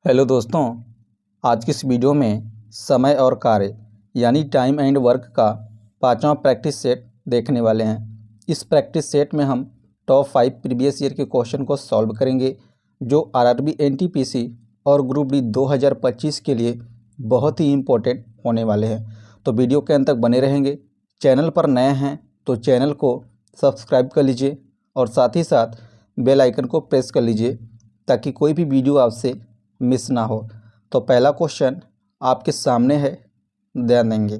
Hello दोस्तों, आज की इस वीडियो में समय और कार्य यानी टाइम एंड वर्क का पांचवा प्रैक्टिस सेट देखने वाले हैं। इस प्रैक्टिस सेट में हम टॉप 5 प्रीवियस ईयर के क्वेश्चन को सॉल्व करेंगे जो आरआरबी एनटीपीसी और ग्रुप डी 2025 के लिए बहुत ही इम्पोर्टेंट होने वाले हैं। तो वीडियो के अंत तक बने रहेंगे। चैनल पर नए हैं तो चैनल को सब्सक्राइब कर लीजिए और साथ ही साथ बेल आइकन को प्रेस कर लीजिए ताकि कोई भी वीडियो आपसे मिस ना हो। तो पहला क्वेश्चन आपके सामने है, ध्यान देंगे।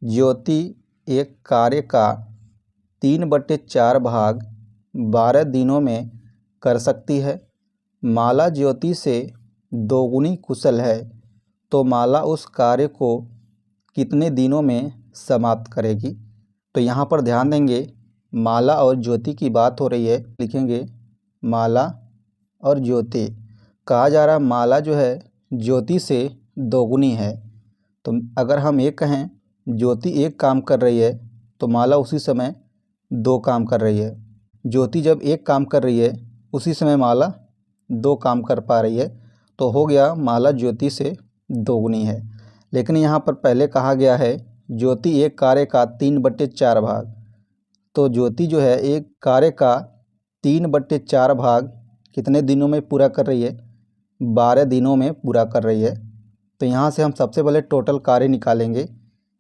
ज्योति एक कार्य का 3/4 भाग 12 दिनों में कर सकती है। माला ज्योति से दोगुनी कुशल है, तो माला उस कार्य को कितने दिनों में समाप्त करेगी। तो यहाँ पर ध्यान देंगे, माला और ज्योति की बात हो रही है। लिखेंगे माला और ज्योति। कहा जा रहा माला जो है ज्योति से दोगुनी है। तो अगर हम ये कहें ज्योति एक काम कर रही है तो माला उसी समय दो काम कर रही है। ज्योति जब एक काम कर रही है उसी समय माला दो काम कर पा रही है, तो हो गया माला ज्योति से दोगुनी है। लेकिन यहाँ पर पहले कहा गया है ज्योति एक कार्य का 3/4 भाग। तो ज्योति जो है एक कार्य का 3/4 भाग कितने दिनों में पूरा कर रही है? 12 दिनों में पूरा कर रही है। तो यहाँ से हम सबसे पहले टोटल कार्य निकालेंगे।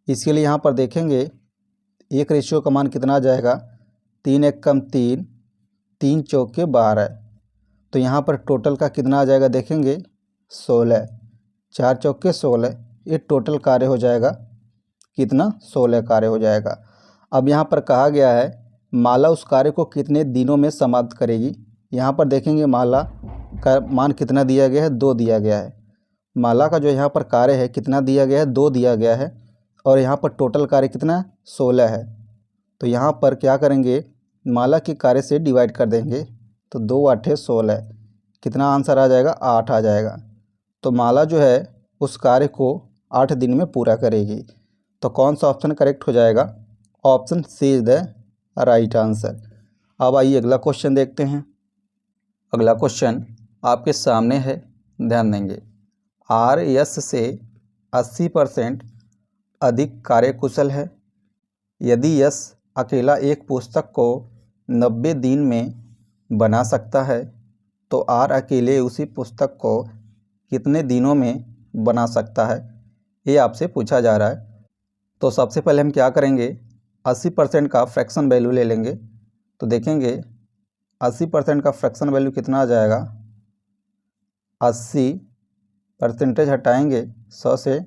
इसके लिए यहाँ पर देखेंगे एक रेशियो का मान कितना आ जाएगा, 3 एक कम 3, 3 चौके 12। तो यहाँ पर टोटल का कितना आ जाएगा देखेंगे 16, 4 चौके 16। ये टोटल कार्य हो जाएगा कितना, 16 कार्य हो जाएगा। अब यहाँ पर कहा गया है माला उस कार्य को कितने दिनों में समाप्त करेगी। यहाँ पर देखेंगे माला का मान कितना दिया गया है, 2 दिया गया है। माला का जो यहाँ पर कार्य है कितना दिया गया है, 2 दिया गया है। और यहाँ पर टोटल कार्य कितना 16 है। तो यहाँ पर क्या करेंगे, माला के कार्य से डिवाइड कर देंगे। तो 2 8 16, कितना आंसर आ जाएगा, 8 आ जाएगा। तो माला जो है उस कार्य को 8 दिन में पूरा करेगी। तो कौन सा ऑप्शन करेक्ट हो जाएगा, option C is the right answer. अब आइए अगला क्वेश्चन देखते हैं। अगला क्वेश्चन आपके सामने है, ध्यान देंगे। आर यस से 80% अधिक कार्यकुशल है। यदि यस अकेला एक पुस्तक को 90 दिन में बना सकता है तो आर अकेले उसी पुस्तक को कितने दिनों में बना सकता है, ये आपसे पूछा जा रहा है। तो सबसे पहले हम क्या करेंगे, 80% का फ्रैक्शन वैल्यू ले लेंगे। तो देखेंगे 80% का फ्रैक्शन वैल्यू कितना आ जाएगा, 80 परसेंटेज हटाएंगे 100 से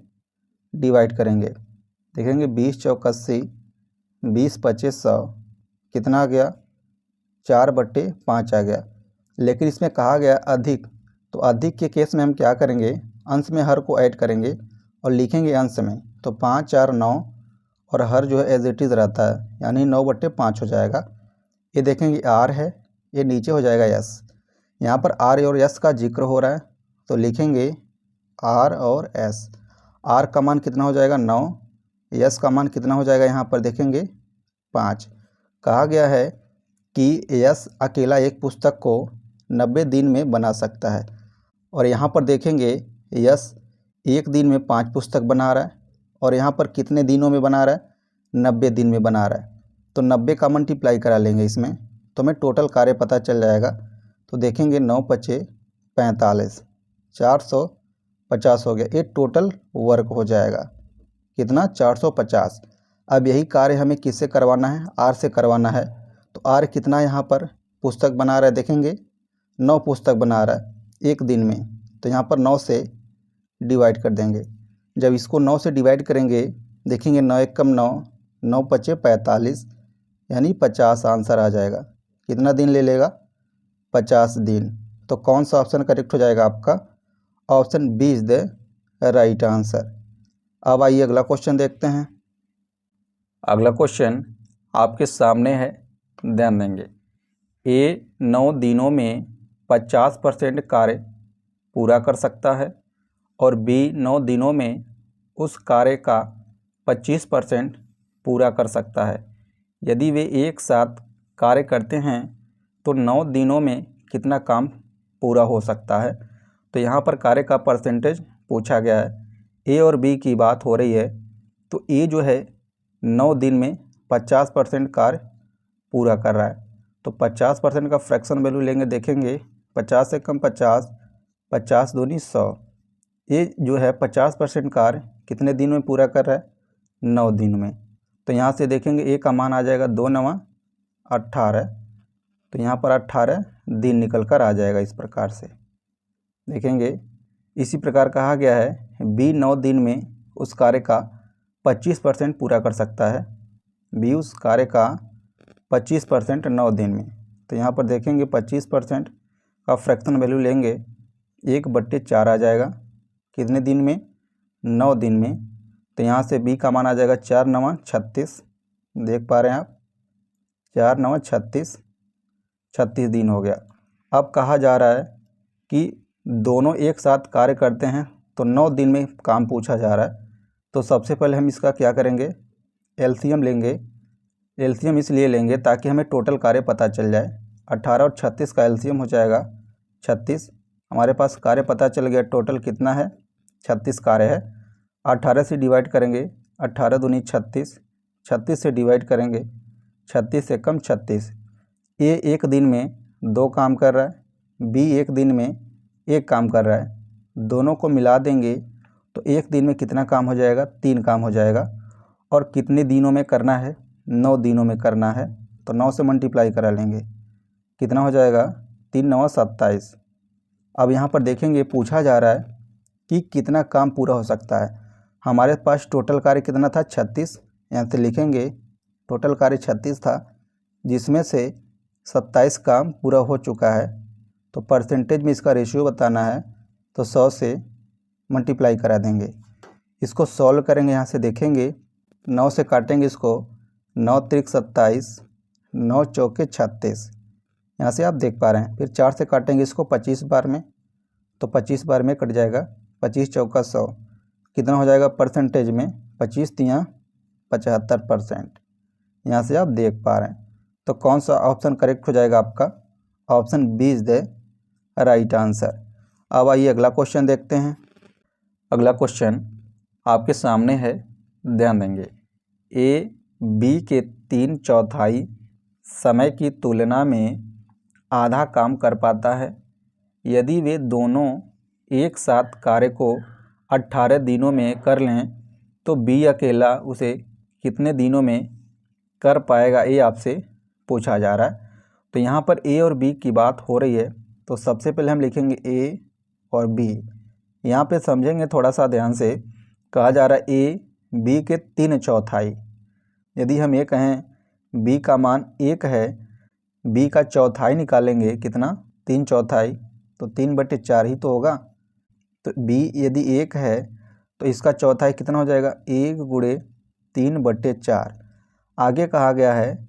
डिवाइड करेंगे। देखेंगे 20 चौक 80, 20 25 100, कितना आ गया, 4/5 आ गया। लेकिन इसमें कहा गया अधिक, तो अधिक के केस में हम क्या करेंगे, अंश में हर को ऐड करेंगे और लिखेंगे अंश में। तो 5 4 9 और हर जो है एज इट इज़ रहता है, यानी 9/5 हो जाएगा। ये देखेंगे आर है, ये नीचे हो जाएगा यस। यहाँ पर आर और यस का जिक्र हो रहा है तो लिखेंगे आर और एस। आर का मान कितना हो जाएगा 9, यस का मान कितना हो जाएगा, यहाँ पर देखेंगे 5। कहा गया है कि यस अकेला एक पुस्तक को 90 दिन में बना सकता है। और यहाँ पर देखेंगे यस एक दिन में 5 पुस्तक बना रहा है और यहाँ पर कितने दिनों में बना रहा है, 90 दिन में बना रहा है। तो 90 का मल्टीप्लाई करा लेंगे इसमें, तो हमें टोटल कार्य पता चल जाएगा। तो देखेंगे 9 5 45, 450 हो गया। ये टोटल वर्क हो जाएगा कितना, 450। अब यही कार्य हमें किससे करवाना है, आर से करवाना है। तो आर कितना यहाँ पर पुस्तक बना रहा है, देखेंगे 9 पुस्तक बना रहा है एक दिन में। तो यहाँ पर 9 से डिवाइड कर देंगे। जब इसको 9 से डिवाइड करेंगे देखेंगे 9 एक कम 9, 9 5 45, यानी 50 आंसर आ जाएगा। कितना दिन ले लेगा, 50 दिन। तो कौन सा ऑप्शन करेक्ट हो जाएगा आपका, option B is the right answer. अब आइए अगला क्वेश्चन देखते हैं। अगला क्वेश्चन आपके सामने है, ध्यान देंगे। ए 9 दिनों में 50% कार्य पूरा कर सकता है और बी 9 दिनों में उस कार्य का 25% पूरा कर सकता है। यदि वे एक साथ कार्य करते हैं तो 9 दिनों में कितना काम पूरा हो सकता है। तो यहाँ पर कार्य का परसेंटेज पूछा गया है। ए और बी की बात हो रही है, तो ए जो है 9 दिन में 50% कार्य पूरा कर रहा है। तो 50% का फ्रैक्शन वैल्यू लेंगे, देखेंगे 50 से कम 50, 50 दूनी 100। ये जो है 50% कार्य कितने दिन में पूरा कर रहा है? 9 दिन में। तो यहाँ से देखेंगे ए का मान आ जाएगा 2 9 18। तो यहाँ पर 18 दिन निकल कर आ जाएगा इस प्रकार से। देखेंगे इसी प्रकार कहा गया है बी 9 दिन में उस कार्य का 25% पूरा कर सकता है। बी उस कार्य का 25% 9 दिन में। तो यहाँ पर देखेंगे 25% का फ्रैक्शन वैल्यू लेंगे, 1/4 आ जाएगा। कितने दिन में? 9 दिन में। तो यहाँ से बी का मान आ जाएगा 4 9 36। देख पा रहे हैं आप, 4 9 36, 36 दिन हो गया। अब कहा जा रहा है कि दोनों एक साथ कार्य करते हैं, तो 9 दिन में काम पूछा जा रहा है। तो सबसे पहले हम इसका क्या करेंगे? एलसीएम लेंगे। एलसीएम इसलिए लेंगे ताकि हमें टोटल कार्य पता चल जाए। 18 और 36 का एलसीएम हो जाएगा 36। हमारे पास कार्य पता चल गया, टोटल कितना है? 36 कार्य है। 18 से डिवाइड करेंगे, 18 दूनी 36, 36 से डिवाइड करेंगे, 36 से कम 36। ए एक दिन में 2 काम कर रहा है, बी एक दिन में 1 काम कर रहा है। दोनों को मिला देंगे तो एक दिन में कितना काम हो जाएगा? 3 काम हो जाएगा। और कितने दिनों में करना है? 9 दिनों में करना है। तो 9 से मल्टीप्लाई करा लेंगे, कितना हो जाएगा? 3 9 27। अब यहाँ पर देखेंगे पूछा जा रहा है कि कितना काम पूरा हो सकता है। हमारे पास टोटल कार्य कितना था? 36। यहाँ से लिखेंगे टोटल कार्य 36 था, जिसमें से 27 काम पूरा हो चुका है। तो परसेंटेज में इसका रेशियो बताना है, तो 100 से मल्टीप्लाई करा देंगे। इसको सॉल्व करेंगे, यहाँ से देखेंगे 9 से काटेंगे इसको, 9 त्रिक 27, 9 चौके 36। यहाँ से आप देख पा रहे हैं। फिर 4 से काटेंगे इसको 25 बार में, तो 25 बार में कट जाएगा। 25 चौका 100, कितना हो जाएगा परसेंटेज में? 25 तियाँ 75%। यहाँ से आप देख पा रहे हैं। तो कौन सा ऑप्शन करेक्ट हो जाएगा आपका? Option B is the right answer. अब आइए अगला क्वेश्चन देखते हैं। अगला क्वेश्चन आपके सामने है, ध्यान देंगे। ए बी के 3/4 समय की तुलना में आधा काम कर पाता है। यदि वे दोनों एक साथ कार्य को 18 दिनों में कर लें तो बी अकेला उसे कितने दिनों में कर पाएगा, ये आपसे पूछा जा रहा है। तो यहाँ पर ए और बी की बात हो रही है, तो सबसे पहले हम लिखेंगे ए और बी। यहाँ पे समझेंगे थोड़ा सा ध्यान से। कहा जा रहा है ए बी के 3/4। यदि हम ये कहें बी का मान 1 है, बी का चौथाई निकालेंगे, कितना? 3/4। तो 3/4 ही तो होगा। तो बी यदि 1 है तो इसका चौथाई कितना हो जाएगा? 1 गुणे 3/4। आगे कहा गया है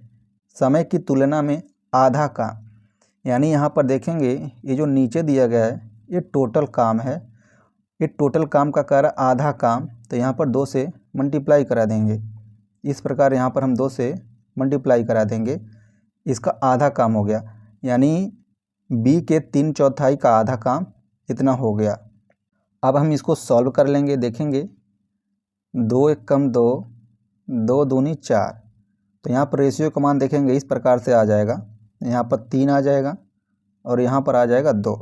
समय की तुलना में आधा काम, यानी यहाँ पर देखेंगे ये जो नीचे दिया गया है ये टोटल काम है। ये टोटल काम का कार्य आधा काम, तो यहाँ पर 2 से मल्टीप्लाई करा देंगे। इस प्रकार यहाँ पर हम 2 से मल्टीप्लाई करा देंगे, इसका आधा काम हो गया। यानी बी के 3/4 का आधा काम इतना हो गया। अब हम इसको सॉल्व कर लेंगे, देखेंगे 2 1 कम 2, 2 दूनी 4। तो यहाँ पर रेशियो का मान देखेंगे इस प्रकार से आ जाएगा। यहाँ पर 3 आ जाएगा और यहाँ पर आ जाएगा 2।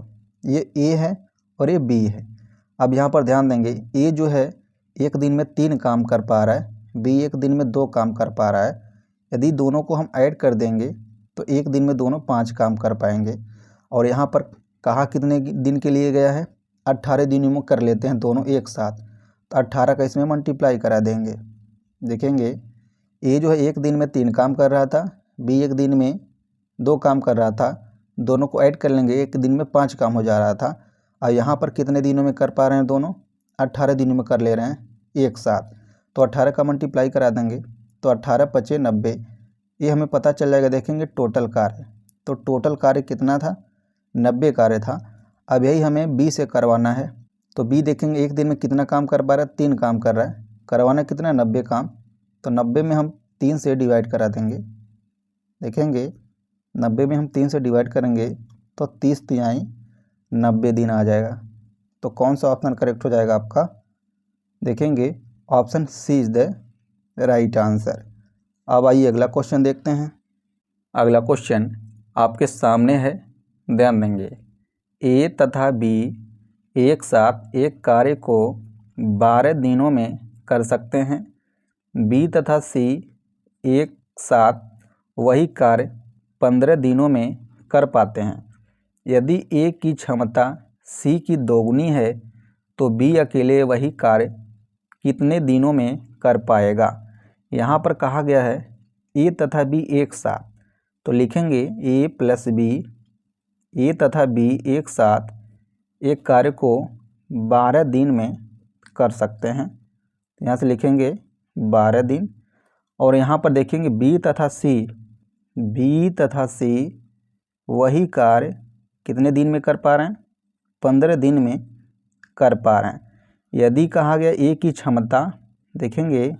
ये ए है और ये बी है। अब यहाँ पर ध्यान देंगे, ए जो है एक दिन में 3 काम कर पा रहा है, बी एक दिन में 2 काम कर पा रहा है। यदि दोनों को हम ऐड कर देंगे तो एक दिन में दोनों 5 काम कर पाएंगे। और यहाँ पर कहा कितने दिन के लिए गया है? 18 दिनों में कर लेते हैं दोनों एक साथ। तो 18 का इसमें मल्टीप्लाई करा देंगे। देखेंगे ए जो है एक दिन में 3 काम कर रहा था, बी एक दिन में 2 काम कर रहा था। दोनों को ऐड कर लेंगे, एक दिन में 5 काम हो जा रहा था। और यहाँ पर कितने दिनों में कर पा रहे हैं दोनों? 18 दिनों में कर ले रहे हैं एक साथ। तो 18 का मल्टीप्लाई करा देंगे, तो 18 5 90, ये हमें पता चल जाएगा। देखेंगे टोटल कार्य, तो टोटल कार्य कितना था? 90 कार्य था। अब यही हमें बी से करवाना है। तो बी देखेंगे एक दिन में कितना काम कर पा रहा है? 3 काम कर रहा है। करवाना कितना? 90 काम। तो 90 में हम 3 से डिवाइड करा देंगे। देखेंगे 90 में हम 3 से डिवाइड करेंगे तो 30 तिहाई 90 दिन आ जाएगा। तो कौन सा ऑप्शन करेक्ट हो जाएगा आपका? देखेंगे option C is the right answer. अब आइए अगला क्वेश्चन देखते हैं। अगला क्वेश्चन आपके सामने है, ध्यान देंगे। ए तथा बी एक साथ एक कार्य को 12 दिनों में कर सकते हैं। बी तथा सी एक साथ वही कार्य 15 दिनों में कर पाते हैं। यदि ए की क्षमता सी की दोगुनी है तो बी अकेले वही कार्य कितने दिनों में कर पाएगा? यहाँ पर कहा गया है ए तथा बी एक साथ, तो लिखेंगे ए प्लस बी, ए तथा बी एक साथ एक कार्य को 12 दिन में कर सकते हैं। यहाँ से लिखेंगे 12 दिन। और यहाँ पर देखेंगे बी तथा सी वही कार्य कितने दिन में कर पा रहे हैं? 15 दिन में कर पा रहे हैं। यदि कहा गया ए की क्षमता, देखेंगे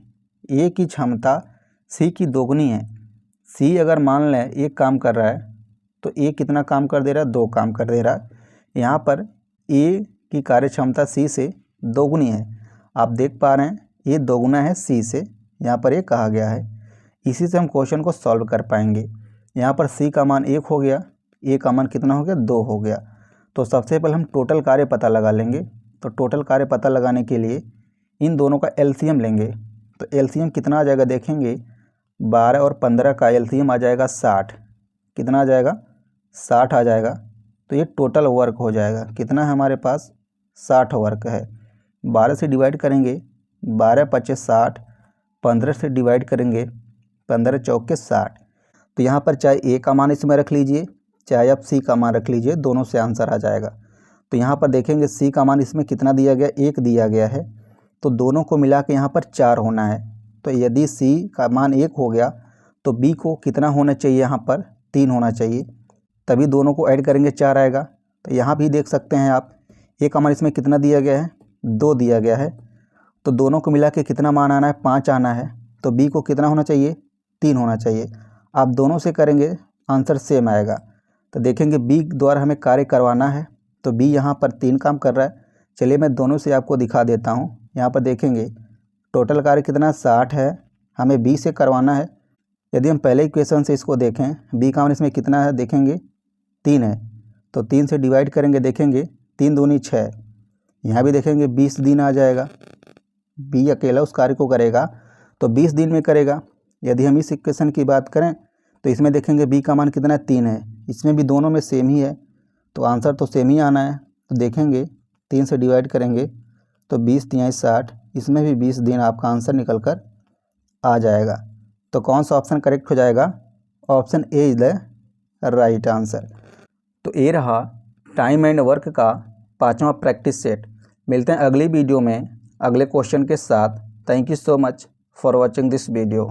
ए की क्षमता सी की दोगुनी है। सी अगर मान लें एक काम कर रहा है तो ए कितना काम कर दे रहा है? 2 काम कर दे रहा है। यहाँ पर ए की कार्य क्षमता सी से दोगुनी है। आप देख पा रहे हैं ये दोगुना है सी से, यहाँ पर ये कहा गया है। इसी से हम क्वेश्चन को सॉल्व कर पाएंगे। यहाँ पर सी का मान 1 हो गया, ए का मान कितना हो गया? 2 हो गया। तो सबसे पहले हम टोटल कार्य पता लगा लेंगे। तो टोटल कार्य पता लगाने के लिए इन दोनों का एलसीएम लेंगे। तो एलसीएम कितना आ जाएगा? देखेंगे 12 और 15 का एलसीएम आ जाएगा 60। कितना आ जाएगा? 60 आ जाएगा। तो ये टोटल वर्क हो जाएगा। कितना है हमारे पास? 60 वर्क है। 12 से डिवाइड करेंगे, 12 पच्चे 60, 15 से डिवाइड करेंगे, 15 चौके 60। तो यहाँ पर चाहे ए का मान इसमें रख लीजिए, चाहे आप सी का मान रख लीजिए, दोनों से आंसर आ जाएगा। तो यहाँ पर देखेंगे सी का मान इसमें कितना दिया गया? 1 दिया गया है। तो दोनों को मिला के यहाँ पर 4 होना है। तो यदि सी का मान 1 हो गया तो बी को कितना होना चाहिए? यहाँ पर 3 होना चाहिए, तभी दोनों को ऐड करेंगे 4 आएगा। तो यहाँ भी देख सकते हैं आप, ए का मान इसमें कितना दिया गया है? 2 दिया गया है। तो दोनों को मिला के कितना मान आना है? 5 आना है। तो बी को कितना होना चाहिए? 3 होना चाहिए। आप दोनों से करेंगे आंसर सेम आएगा। तो देखेंगे बी द्वारा हमें कार्य करवाना है, तो बी यहाँ पर 3 काम कर रहा है। चलिए मैं दोनों से आपको दिखा देता हूँ। यहाँ पर देखेंगे टोटल कार्य कितना? 60 है, हमें बी से करवाना है। यदि हम पहले इक्वेशन से इसको देखें, बी का मान इसमें कितना है? देखेंगे 3 है। तो 3 से डिवाइड करेंगे, देखेंगे 3 दूनी 6। यहाँ भी देखेंगे 20 दिन आ जाएगा। बी अकेला उस कार्य को करेगा तो 20 दिन में करेगा। यदि हम इस इक्वेशन की बात करें तो इसमें देखेंगे बी का मान कितना है? 3 है। इसमें भी दोनों में सेम ही है, तो आंसर तो सेम ही आना है। तो देखेंगे 3 से डिवाइड करेंगे तो 20 तिहाई 60, इसमें भी 20 दिन आपका आंसर निकल कर आ जाएगा। तो कौन सा ऑप्शन करेक्ट हो जाएगा? Option A is the right answer. तो ये रहा टाइम एंड वर्क का 5वां प्रैक्टिस सेट। मिलते हैं अगली वीडियो में अगले क्वेश्चन के साथ। Thank you so much for watching this video.